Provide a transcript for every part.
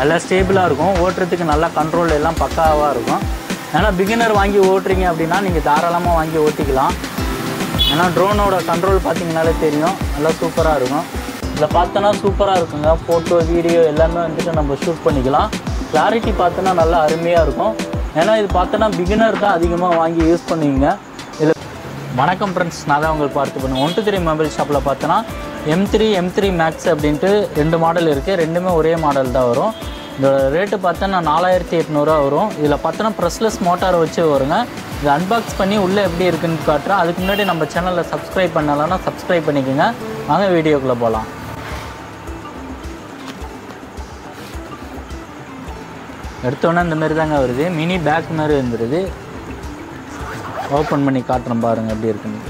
நல்லா ஸ்டேபிளாக இருக்கும், ஓட்டுறதுக்கு நல்லா கண்ட்ரோல் எல்லாம் பக்காவாக இருக்கும். ஏன்னா பிகினர் வாங்கி ஓட்டுறீங்க அப்படின்னா நீங்கள் தாராளமாக வாங்கி ஓட்டிக்கலாம். ஏன்னா ட்ரோனோட கண்ட்ரோல் பார்த்தீங்கனாலே தெரியும், நல்லா சூப்பராக இருக்கும். இதில் பார்த்தோன்னா சூப்பராக இருக்குங்க, ஃபோட்டோ வீடியோ எல்லாமே வந்துட்டு நம்ம ஷூட் பண்ணிக்கலாம். கிளாரிட்டி பார்த்தோன்னா நல்லா அருமையாக இருக்கும். ஏன்னா இது பார்த்தோன்னா பிகினர் தான் அதிகமாக வாங்கி யூஸ் பண்ணுவீங்க. இதில் வணக்கம் ஃப்ரெண்ட்ஸ், நான் தான் உங்களுக்கு பார்த்து பண்ணுவேன். 123 மொபைல் ஷாப்பில் பார்த்தோன்னா M3 மேக்ஸ் அப்படின்ட்டு 2 மாடல் இருக்குது. ரெண்டுமே ஒரே மாடல் தான் வரும். இதோட ரேட்டு பார்த்தோன்னா 4800 வரும். இதில் பார்த்தோன்னா ப்ரெஸ்லெஸ் மோட்டார் வச்சு வருங்க. இது அன்பாக்ஸ் பண்ணி உள்ளே எப்படி இருக்குன்னு காட்டுறேன். அதுக்கு முன்னாடி நம்ம சேனலில் சப்ஸ்கிரைப் பண்ணலாம்னா சப்ஸ்கிரைப் பண்ணிக்கோங்க. வாங்க வீடியோக்குள்ளே போகலாம். எடுத்தோன்னே இந்த மாதிரி தாங்க வருது, மினி பேக் மாதிரி வந்துடுது. ஓப்பன் பண்ணி காட்டுறேன் பாருங்கள் எப்படி இருக்குன்னு.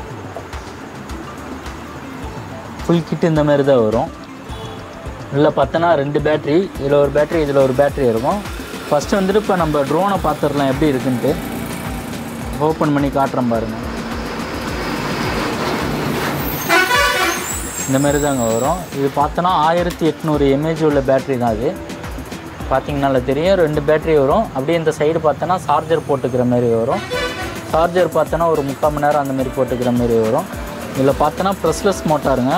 ஃபுல் கிட் இந்த மாதிரி தான் வரும். இதில் பார்த்தோன்னா 2 பேட்ரி, இதில் ஒரு பேட்ரி இதில் ஒரு பேட்ரி இருக்கும். ஃபஸ்ட்டு வந்துட்டு இப்போ நம்ம ட்ரோனை பார்த்துடலாம் எப்படி இருக்குன்ட்டு. ஓப்பன் பண்ணி காட்டுறேன் பாருங்கள். இந்த மாதிரி தாங்க வரும். இது பார்த்தோன்னா 1800 mAh உள்ள பேட்ரி தான். அது பார்த்தீங்கனால தெரியும், 2 பேட்ரி வரும். அப்படியே இந்த சைடு பார்த்தோன்னா சார்ஜர் போட்டுக்கிற மாதிரி வரும். சார்ஜர் பார்த்தோன்னா ஒரு 3/4 மணி நேரம் அந்த மாதிரி போட்டுக்கிற மாதிரி வரும். இதில் பார்த்தோன்னா ப்ரெஸ்லெஸ் மோட்டாருங்க.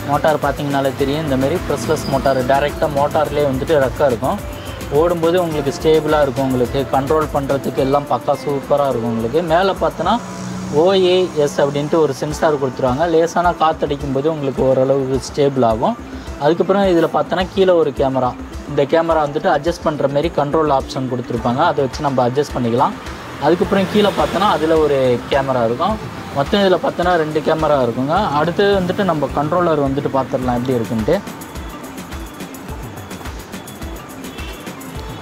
மோட்டார் பார்த்தீங்கனாலே தெரியும், இந்த மாதிரி ப்ரெஸ்லெஸ் மோட்டார். டேரெக்டாக மோட்டார்லேயே வந்துட்டு ரெக்காக இருக்கும். ஓடும்போது உங்களுக்கு ஸ்டேபிளாக இருக்கும், உங்களுக்கு கண்ட்ரோல் பண்ணுறதுக்கு எல்லாம் பக்கா சூப்பராக இருக்கும். உங்களுக்கு மேலே பார்த்தோன்னா OAS அப்படின்ட்டு ஒரு சென்சார் கொடுத்துருவாங்க. லேசான காற்றடிக்கும் போது உங்களுக்கு ஓரளவுக்கு ஸ்டேபிள் ஆகும். அதுக்கப்புறம் இதில் பார்த்தோன்னா கீழே ஒரு கேமரா. இந்த கேமரா வந்துட்டு அட்ஜஸ்ட் பண்ணுற மாரி கண்ட்ரோல் ஆப்ஷன் கொடுத்துருப்பாங்க. அதை வச்சு நம்ம அட்ஜஸ்ட் பண்ணிக்கலாம். அதுக்கப்புறம் கீழே பார்த்தோன்னா அதில் ஒரு கேமரா இருக்கும். மொத்தம் இதில் பார்த்தோன்னா 2 கேமரா இருக்குங்க. அடுத்து வந்துட்டு நம்ம கண்ட்ரோலர் வந்துட்டு பார்த்துடலாம் எப்படி இருக்குன்ட்டு.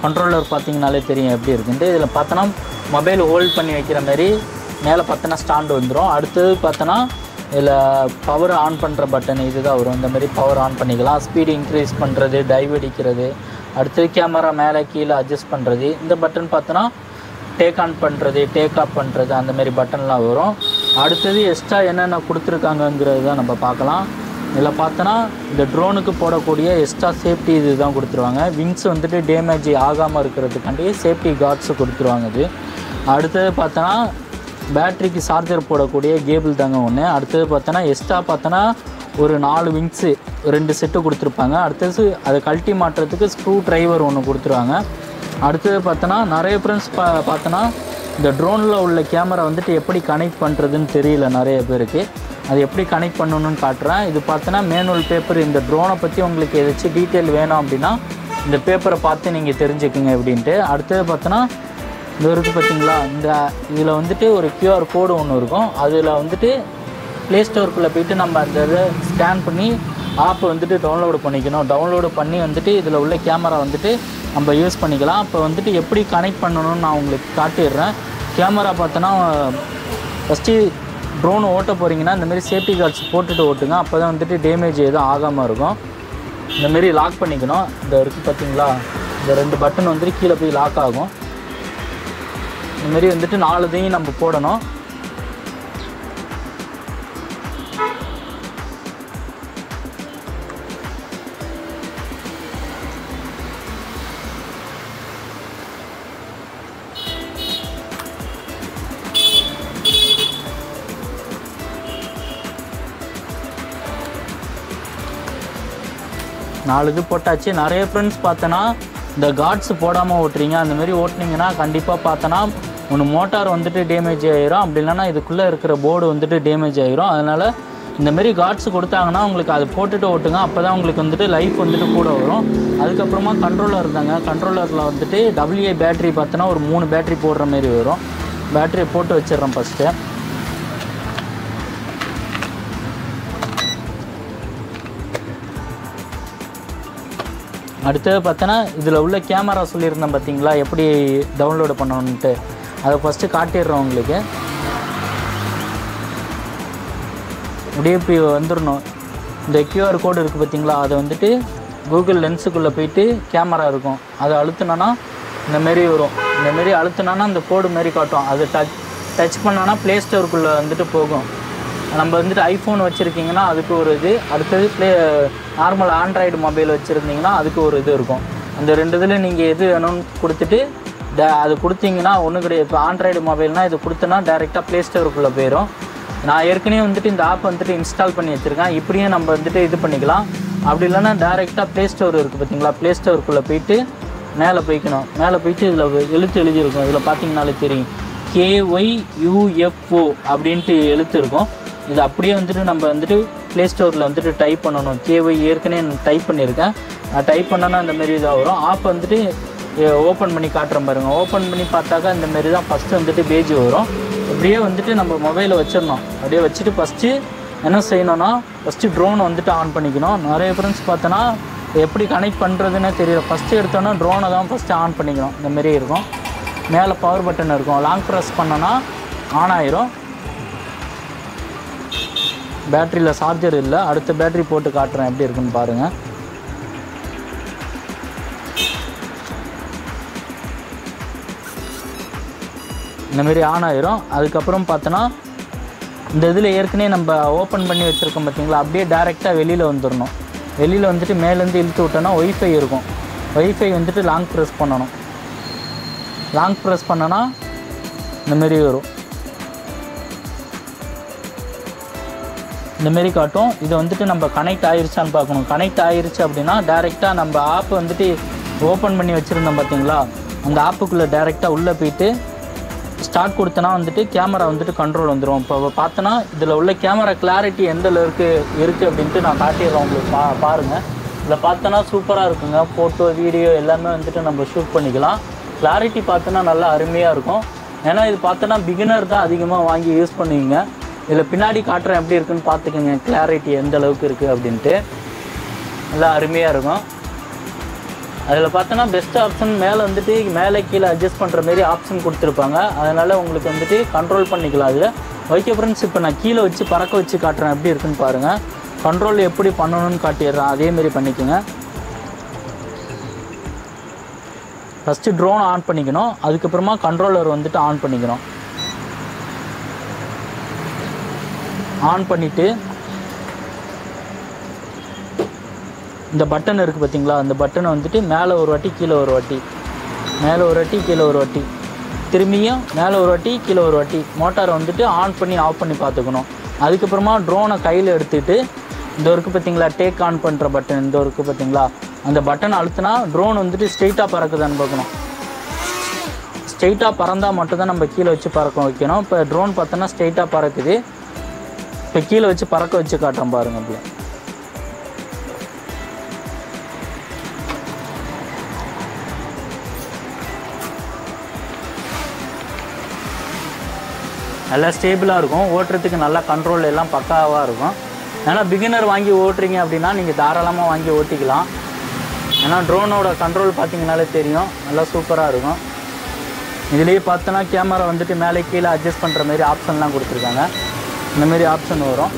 கண்ட்ரோலர் பார்த்தீங்கனாலே தெரியும் எப்படி இருக்குன்ட்டு. இதில் பார்த்தோன்னா மொபைல் ஹோல்ட் பண்ணி வைக்கிற மாதிரி மேலே பார்த்தோன்னா ஸ்டாண்டு வந்துடும். அடுத்தது பார்த்தோன்னா இதில் பவர் ஆன் பண்ணுற பட்டன் இது தான் வரும். இந்த மாதிரி பவர் ஆன் பண்ணிக்கலாம். ஸ்பீடு இன்க்ரீஸ் பண்ணுறது, டைவ் அடிக்கிறது, அடுத்தது கேமரா மேலே கீழே அட்ஜஸ்ட் பண்ணுறது. இந்த பட்டன் பார்த்தோன்னா டேக் ஆன் பண்ணுறது, டேக் ஆஃப் பண்ணுறது, அந்த மாதிரி பட்டன்லாம் வரும். அடுத்தது எக்ஸ்ட்ரா என்னென்ன கொடுத்துருக்காங்கங்கிறது தான் நம்ம பார்க்கலாம். இதில் பார்த்தோன்னா இந்த ட்ரோனுக்கு போடக்கூடிய எக்ஸ்ட்ரா சேஃப்டி இது தான் கொடுத்துருவாங்க. விங்ஸ் வந்துட்டு டேமேஜ் ஆகாமல் இருக்கிறதுக்காண்டி சேஃப்டி கார்ட்ஸு கொடுத்துருவாங்க. இது அடுத்தது பார்த்தோன்னா பேட்ரிக்கு சார்ஜர் போடக்கூடிய கேபிள் தாங்க ஒன்று. அடுத்தது பார்த்தோன்னா எக்ஸ்ட்ரா பார்த்தோன்னா ஒரு 4 விங்ஸு 2 செட்டு கொடுத்துருப்பாங்க. அடுத்தது அதை கழட்டி மாட்டுறதுக்கு ஸ்க்ரூ ட்ரைவர் ஒன்று கொடுத்துருவாங்க. அடுத்தது பார்த்தோன்னா நிறைய ஃப்ரெண்ட்ஸ் பார்த்தோன்னா இந்த ட்ரோனில் உள்ள கேமரா வந்துட்டு எப்படி கனெக்ட் பண்ணுறதுன்னு தெரியல நிறைய பேருக்கு. அது எப்படி கனெக்ட் பண்ணணுன்னு காட்டுறேன். இது பார்த்தோன்னா மேனுவல் பேப்பர். இந்த ட்ரோனை பற்றி உங்களுக்கு ஏதாச்சும் டீட்டெயில் வேணும் அப்படின்னா இந்த பேப்பரை பார்த்து நீங்கள் தெரிஞ்சுக்குங்க அப்படின்ட்டு. அடுத்தது பார்த்தோன்னா இந்த இருக்குது பார்த்தீங்களா, இந்த இதில் வந்துட்டு ஒரு QR கோடு ஒன்று இருக்கும். அதில் வந்துட்டு ப்ளே ஸ்டோருக்குள்ளே போய்ட்டு நம்ம அந்த இதை ஸ்கேன் பண்ணி ஆப் வந்துட்டு டவுன்லோடு பண்ணிக்கணும். டவுன்லோடு பண்ணி வந்துட்டு இதில் உள்ள கேமரா வந்துட்டு நம்ம யூஸ் பண்ணிக்கலாம். அப்போ வந்துட்டு எப்படி கனெக்ட் பண்ணணும்னு நான் உங்களுக்கு காட்டிடுறேன். கேமரா பார்த்தோன்னா ஃபஸ்ட்டு ட்ரோன் ஓட்ட போகிறீங்கன்னா இந்தமாரி சேஃப்டி கார்ட்ஸ் போட்டுட்டு ஓட்டுங்க. அப்போ தான் வந்துட்டு டேமேஜ் எதுவும் ஆகாமல் இருக்கும். இந்தமாரி லாக் பண்ணிக்கணும். இந்த இருக்குது பார்த்தீங்களா, இந்த 2 பட்டன் வந்துட்டு கீழே போய் லாக் ஆகும். இந்தமாரி வந்துட்டு 4 இதையும் நம்ம போடணும். இது போட்டாச்சு. நிறைய ஃப்ரெண்ட்ஸ் பார்த்தோன்னா இந்த கார்ட்ஸ் போடாமல் ஓட்டுறீங்க. அந்தமாரி ஓட்டினீங்கன்னா கண்டிப்பாக பார்த்தோன்னா ஒன்று மோட்டார் வந்துட்டு டேமேஜ் ஆகிரும், அப்படி இல்லைன்னா இதுக்குள்ளே இருக்கிற போர்டு வந்துட்டு டேமேஜ் ஆகிரும். அதனால் இந்தமாரி கார்ட்ஸ் கொடுத்தாங்கன்னா உங்களுக்கு அதை போட்டுட்டு ஓட்டுங்க. அப்போ தான் உங்களுக்கு வந்துட்டு லைஃப் வந்துட்டு கூட வரும். அதுக்கப்புறமா கண்ட்ரோலர் இருந்தாங்க. கண்ட்ரோலரில் வந்துட்டு WA பேட்ரி பார்த்தோன்னா ஒரு 3 பேட்ரி போடுற மாரி வரும். பேட்டரியை போட்டு வச்சிடுறேன் ஃபஸ்ட்டு. அடுத்தது பார்த்தோன்னா இதில் உள்ள கேமரா சொல்லியிருந்தேன் பார்த்தீங்களா, எப்படி டவுன்லோடு பண்ணணுன்ட்டு. அதை ஃபஸ்ட்டு காட்டிடுறோம் உங்களுக்கு. டிஎப்பி வந்துடணும். இந்த QR கோடு இருக்குது பார்த்தீங்களா, அதை வந்துட்டு கூகுள் லென்ஸுக்குள்ளே போயிட்டு கேமரா இருக்கும், அதை அழுத்தினோன்னா இந்தமாரி வரும். இந்தமாரி அழுத்தினோன்னா அந்த கோடு மாரி காட்டும். அதை டச் பண்ணோன்னா ப்ளே ஸ்டோருக்குள்ளே வந்துட்டு போகும். நம்ம வந்துட்டு ஐஃபோன் வச்சுருக்கீங்கன்னா அதுக்கு ஒரு இது, அடுத்தது நார்மல் ஆண்ட்ராய்டு மொபைல் வச்சுருந்தீங்கன்னா அதுக்கு ஒரு இது இருக்கும். அந்த 2 இதில் நீங்கள் எது வேணும்னு கொடுத்துட்டு அது கொடுத்தீங்கன்னா ஒன்றும் கிடையாது. இப்போ ஆண்ட்ராய்டு மொபைல்னால் இது கொடுத்தனா டேரெக்டாக ப்ளே ஸ்டோருக்குள்ளே போயிடும். நான் ஏற்கனவே வந்துட்டு இந்த ஆப் வந்துட்டு இன்ஸ்டால் பண்ணி வச்சுருக்கேன். இப்படியும் நம்ம வந்துட்டு இது பண்ணிக்கலாம். அப்படி இல்லைன்னா டேரெக்டாக ப்ளே ஸ்டோர் இருக்குது பார்த்தீங்களா, ப்ளே ஸ்டோருக்குள்ளே போயிட்டு மேலே போய்க்கணும். மேலே போயிட்டு இதில் எழுத்து எழுதியிருக்கும். இதில் பார்த்தீங்கனாலே தெரியும் KYUFO அப்படின்ட்டு எழுத்து இருக்கும். இது அப்படியே வந்துட்டு நம்ம வந்துட்டு ப்ளே ஸ்டோரில் வந்துட்டு டைப் பண்ணணும். KY ஏற்கனவே நான் டைப் பண்ணியிருக்கேன். டைப் பண்ணோன்னா அந்தமாரி இதாக வரும். ஆப் வந்துட்டு ஓப்பன் பண்ணி காட்டுறேன் பாருங்கள். ஓப்பன் பண்ணி பார்த்தாக்கா இந்தமாரி தான் ஃபஸ்ட்டு வந்துட்டு பேஜ் வரும். அப்படியே வந்துட்டு நம்ம மொபைலை வச்சிடணும். அப்படியே வச்சுட்டு ஃபஸ்ட்டு என்ன செய்யணும்னா ஃபஸ்ட்டு ட்ரோன் வந்துட்டு ஆன் பண்ணிக்கணும். நிறைய ஃப்ரெண்ட்ஸ் பார்த்தோன்னா எப்படி கனெக்ட் பண்ணுறதுன்னே தெரியல. ஃபஸ்ட்டு எடுத்தோன்னா ட்ரோனை தான் ஃபஸ்ட்டு ஆன் பண்ணிக்கணும். இந்தமாரி இருக்கும். மேலே பவர் பட்டன் இருக்கும். லாங் ப்ரெஸ் பண்ணோன்னா ஆன் ஆயிரும். பேட்டரியில் சார்ஜர் இல்லை. அடுத்த பேட்டரி போட்டு காட்டுறேன் எப்படி இருக்குன்னு பாருங்கள். இந்தமாரி ஆன் ஆயிரும். அதுக்கப்புறம் பார்த்தோன்னா இந்த இதில் ஏற்கனவே நம்ம ஓப்பன் பண்ணி வச்சுருக்கோம் பார்த்தீங்களா, அப்படியே டேரெக்டாக வெளியில் வந்துடணும். வெளியில் வந்துட்டு மேலேருந்து இழுத்து விட்டோன்னா ஒய்ஃபை இருக்கும். ஒய்ஃபை வந்துட்டு லாங் ப்ரெஸ் பண்ணணும். லாங் ப்ரெஸ் பண்ணோன்னா இந்தமாரி வரும். இந்தமாரி காட்டும். இது வந்துட்டு நம்ம கனெக்ட் ஆகிருச்சான்னு பார்க்கணும். கனெக்ட் ஆகிருச்சு அப்படின்னா டேரெக்டாக நம்ம ஆப் வந்துட்டு ஓப்பன் பண்ணி வச்சுருந்தோம் பார்த்தீங்களா, அந்த ஆப்புக்குள்ளே டேரெக்டாக உள்ளே போயிட்டு ஸ்டார்ட் கொடுத்தனா வந்துட்டு கேமரா வந்துட்டு கண்ட்ரோல் வந்துடும். இப்போ பார்த்தோன்னா இதில் உள்ள கேமரா கிளாரிட்டி எந்த அளவுக்கு இருக்குது அப்படின்ட்டு நான் காட்டிடுறேன் உங்களுக்கு. பாருங்கள். இதில் பார்த்தோன்னா சூப்பராக இருக்குங்க. ஃபோட்டோ வீடியோ எல்லாமே வந்துட்டு நம்ம ஷூட் பண்ணிக்கலாம். கிளாரிட்டி பார்த்தோன்னா நல்லா அருமையாக இருக்கும். ஏன்னா இது பார்த்தோன்னா பிகினர் தான் அதிகமாக வாங்கி யூஸ் பண்ணுவீங்க. இதில் பின்னாடி காட்டுறேன் எப்படி இருக்குன்னு பார்த்துக்கோங்க, கிளாரிட்டி எந்த அளவுக்கு இருக்குது அப்படின்ட்டு. நல்லா அருமையாக இருக்கும். அதில் பார்த்தோன்னா பெஸ்ட் ஆப்ஷன் மேலே வந்துட்டு மேலே கீழே அட்ஜஸ்ட் பண்ணுற மாரி ஆப்ஷன் கொடுத்துருப்பாங்க. அதனால் உங்களுக்கு வந்துட்டு கண்ட்ரோல் பண்ணிக்கலாம் அதில். ஓகே ஃப்ரெண்ட்ஸ், இப்போ நான் கீழே வச்சு பறக்க வச்சு காட்டுறேன் எப்படி இருக்குன்னு பாருங்கள். கண்ட்ரோல் எப்படி பண்ணணும்னு காட்டிடுறேன், அதேமாரி பண்ணிக்கோங்க. ஃபஸ்ட்டு ட்ரோன் ஆன் பண்ணிக்கணும். அதுக்கப்புறமா கண்ட்ரோலர் வந்துட்டு ஆன் பண்ணிக்கணும். ஆன் பண்ணிவிட்டு இந்த பட்டன் இருக்குது பார்த்தீங்களா, அந்த பட்டனை வந்துட்டு மேலே ஒரு வாட்டி கீழே ஒரு வாட்டி, மேலே ஒரு வாட்டி கீழே ஒரு வாட்டி, திரும்பியும் மேலே ஒரு வாட்டி கீழே ஒரு வாட்டி மோட்டாரை வந்துட்டு ஆன் பண்ணி ஆஃப் பண்ணி பார்த்துக்கணும். அதுக்கப்புறமா ட்ரோனை கையில் எடுத்துகிட்டு இந்த இருக்குது பார்த்தீங்களா டேக் ஆன் பண்ணுற பட்டன், இந்த இருக்குது பார்த்தீங்களா, அந்த பட்டன் அழுத்தினா ட்ரோன் வந்துட்டு ஸ்ட்ரெயிட்டாக பறக்குதான்னு பார்க்கணும். ஸ்ட்ரெயிட்டாக பறந்தால் மட்டும்தான் நம்ம கீழே வச்சு பறக்க வைக்கணும். இப்போ ட்ரோன் பார்த்தோன்னா ஸ்ட்ரெயிட்டாக பறக்குது. இப்போ கீழே வச்சு பறக்க வச்சு காட்டுறேன் பாருங்கள். அப்படி நல்லா ஸ்டேபிளாக இருக்கும். ஓட்டுறதுக்கு நல்லா கண்ட்ரோல் எல்லாம் பக்காவாக இருக்கும். ஏன்னா பிகினர் வாங்கி ஓட்டுறீங்க அப்படின்னா நீங்கள் தாராளமாக வாங்கி ஓட்டிக்கலாம். ஏன்னா ட்ரோனோட கண்ட்ரோல் பார்த்தீங்கனாலே தெரியும், நல்லா சூப்பராக இருக்கும். இதுலேயே பார்த்தோன்னா கேமரா வந்துட்டு மேலே கீழே அட்ஜஸ்ட் பண்ணுற மாதிரி ஆப்ஷன்லாம் கொடுத்துருக்காங்க. இந்தமாரி ஆப்ஷன் வரும்.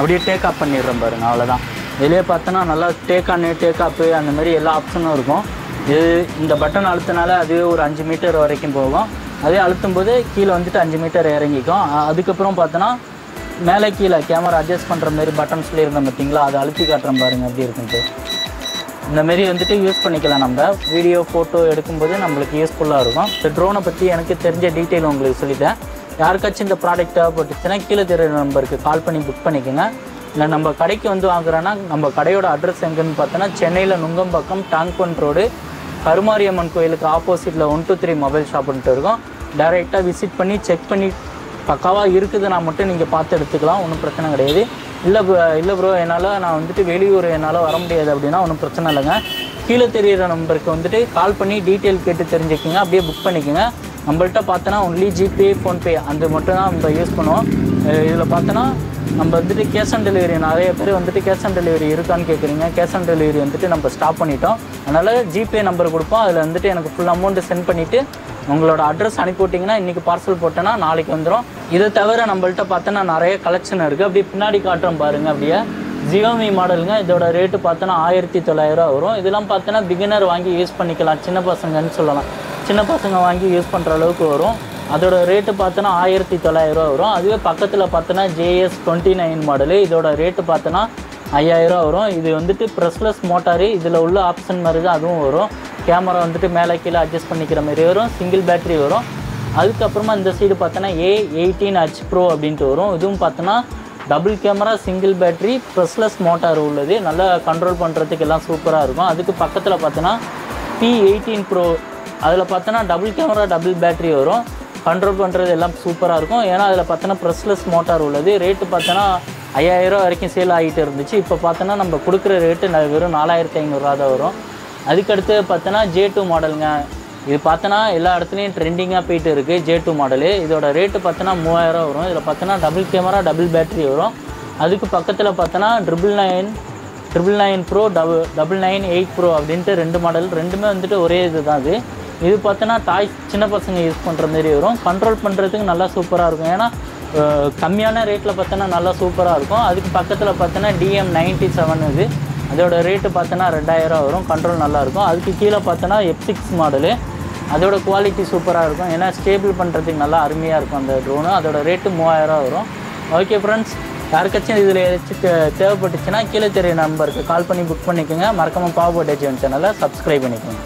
அப்படியே டேக் ஆஃப் பண்ணிடுறோம் பாருங்கள், அவ்வளோதான். இதிலே பார்த்தோன்னா நல்லா டேக் ஆன் டேக் ஆஃப் அந்த மாதிரி எல்லா ஆப்ஷனும் இருக்கும். இது இந்த பட்டன் அழுத்தினால அதுவே ஒரு 5 மீட்டர் வரைக்கும் போகும். அதே அழுத்தும் போது கீழே வந்துட்டு 5 மீட்டர் இறங்கிக்கும். அதுக்கப்புறம் பார்த்தோன்னா மேலே கீழே கேமரா அட்ஜஸ்ட் பண்ணுற மாதிரி பட்டன்ஸ்லேயே இருந்தோம் பார்த்தீங்களா, அதை அழுத்தி காட்டுறோம் பாருங்கள் எப்படி இருக்குன்ட்டு. இந்தமாரி வந்துட்டு யூஸ் பண்ணிக்கலாம். நம்ம வீடியோ ஃபோட்டோ எடுக்கும்போது நம்மளுக்கு யூஸ்ஃபுல்லாக இருக்கும். இந்த ட்ரோனை பற்றி எனக்கு தெரிஞ்ச டீட்டெயில் உங்களுக்கு சொல்லிட்டேன். யாருக்காச்சும் இந்த ப்ராடக்ட் தேவைப்பட்டுச்சுன்னா கீழே தெரியுற நம்பருக்கு கால் பண்ணி புக் பண்ணிக்கோங்க. இல்லை நம்ம கடைக்கு வந்து வாங்குறோன்னா நம்ம கடையோட அட்ரஸ் எங்கன்னு பார்த்தோன்னா சென்னையில் நுங்கம்பாக்கம் டாங்பன் ரோடு கருமாரியம்மன் கோயிலுக்கு ஆப்போசிட்டில் 123 மொபைல் ஷாப்புன்ட்டு இருக்கும். டைரெக்டாக விசிட் பண்ணி செக் பண்ணி பக்காவாக இருக்குதுன்னா மட்டும் நீங்கள் பார்த்து எடுத்துக்கலாம், ஒன்றும் பிரச்சனை கிடையாது. இல்லை ப்ரோ நான் வந்துட்டு வெளியூர் என்னால் வர முடியாது அப்படின்னா ஒன்றும் பிரச்சனை இல்லைங்க. கீழே தெரிகிற நம்பருக்கு வந்துட்டு கால் பண்ணி டீட்டெயில் கேட்டு தெரிஞ்சுக்கிங்க, அப்படியே புக் பண்ணிக்கோங்க. நம்மள்கிட்ட பார்த்தோன்னா ஒன்லி ஜிபே ஃபோன்பே அந்த மட்டும் தான் நம்ம யூஸ் பண்ணுவோம். இதில் பார்த்தோன்னா நம்ம வந்துட்டு கேஷ் ஆன் டெலிவரி நிறைய பேர் வந்துட்டு கேஷ் ஆன் டெலிவரி இருக்கான்னு கேட்குறீங்க. கேஷ் ஆன் டெலிவரி வந்துட்டு நம்ம ஸ்டாப் பண்ணிட்டோம். அதனால் ஜிபே நம்பர் கொடுப்போம். அதில் வந்துட்டு எனக்கு ஃபுல் அமௌண்ட்டு சென்ட் பண்ணிவிட்டு உங்களோட அட்ரஸ் அனுப்பி விட்டிங்கன்னா இன்றைக்கி பார்சல் போட்டேன்னா நாளைக்கு வந்துடும். இதை தவிர நம்மள்கிட்ட பார்த்தோன்னா நிறைய கலெக்ஷன் இருக்குது. அப்படியே பின்னாடி காட்டுறோம் பாருங்கள். அப்படியே Xiaomi மாடலுங்க. இதோட ரேட்டு பார்த்தோன்னா 1900 வரும். இதெல்லாம் பார்த்தோன்னா பிகினர் வாங்கி யூஸ் பண்ணிக்கலாம், சின்ன பசங்கன்னு சொல்லலாம். சின்ன பசங்க வாங்கி யூஸ் பண்ணுற அளவுக்கு வரும். அதோட ரேட்டு பார்த்தோன்னா 1900 வரும். அதுவே பக்கத்தில் பார்த்தோன்னா JS29 மாடலு. இதோட ரேட்டு பார்த்தோன்னா 5000 வரும். இது வந்துட்டு ப்ரெஸ்லெஸ் மோட்டாரு. இதில் உள்ள ஆப்ஷன் மாதிரி தான் அதுவும் வரும். கேமரா வந்துட்டு மேலே கீழே அட்ஜஸ்ட் பண்ணிக்கிற மாதிரி வரும். சிங்கிள் பேட்ரி வரும். அதுக்கப்புறமா இந்த சைடு பார்த்தோன்னா A18H Pro அப்படின்ட்டு வரும். இதுவும் பார்த்தோன்னா double camera, single battery, brushless motor உள்ளது. நல்லா கண்ட்ரோல் பண்ணுறதுக்கு எல்லாம் சூப்பராக இருக்கும். அதுக்கு பக்கத்தில் பார்த்தோன்னா P18 Pro. அதில் பார்த்தோன்னா டபுள் கேமரா, டபுள் பேட்ரி வரும். கண்ட்ரோல் பண்ணுறது எல்லாம் சூப்பராக இருக்கும். ஏன்னா அதில் பார்த்தோன்னா ப்ரெஸ்லெஸ் மோட்டார் உள்ளது. ரேட்டு பார்த்தோன்னா 5000 வரைக்கும் சேல் ஆகிட்டு இருந்துச்சு. இப்போ பார்த்தோன்னா நம்ம கொடுக்குற ரேட்டு வெறும் 4500 தான் வரும். அதுக்கடுத்து பார்த்தோன்னா J2 மாடலுங்க. இது பார்த்தோன்னா எல்லா இடத்துலையும் ட்ரெண்டிங்காக போயிட்டு இருக்குது. J2 model. இதோட ரேட்டு பார்த்தோன்னா 3000 வரும். இதில் பார்த்தோன்னா டபுள் கேமரா, டபுள் பேட்ரி வரும். அதுக்கு பக்கத்தில் பார்த்தோன்னா 999 Pro, 998 Pro அப்படின்ட்டு 2 மாடல். ரெண்டுமே வந்துட்டு ஒரே இது தான். இது பார்த்தோன்னா டாய்ஸ் சின்ன பசங்க யூஸ் பண்ணுற மாரி வரும். கண்ட்ரோல் பண்ணுறதுக்கு நல்லா சூப்பராக இருக்கும். ஏன்னா கம்மியான ரேட்டில் பார்த்தோன்னா நல்லா சூப்பராக இருக்கும். அதுக்கு பக்கத்தில் பார்த்தோன்னா DM97 இது. அதோட ரேட்டு பார்த்தோன்னா 2000 வரும். கண்ட்ரோல் நல்லாயிருக்கும். அதுக்கு கீழே பார்த்தோன்னா F6 மாடலு. அதோட குவாலிட்டி சூப்பராக இருக்கும். ஏன்னா ஸ்டேபிள் பண்ணுறதுக்கு நல்லா அருமையாக இருக்கும் அந்த ட்ரோனு. அதோட ரேட்டு 3000 வரும். ஓகே ஃப்ரெண்ட்ஸ், யாருக்காச்சும் இதில் ஏதாச்சும் தேவைப்பட்டுச்சுன்னா கீழே தெரிய நம்பருக்கு கால் பண்ணி புக் பண்ணிக்கோங்க. மறக்காமல் பாவ் சேனலை சப்ஸ்கிரைப் பண்ணிக்கோங்க.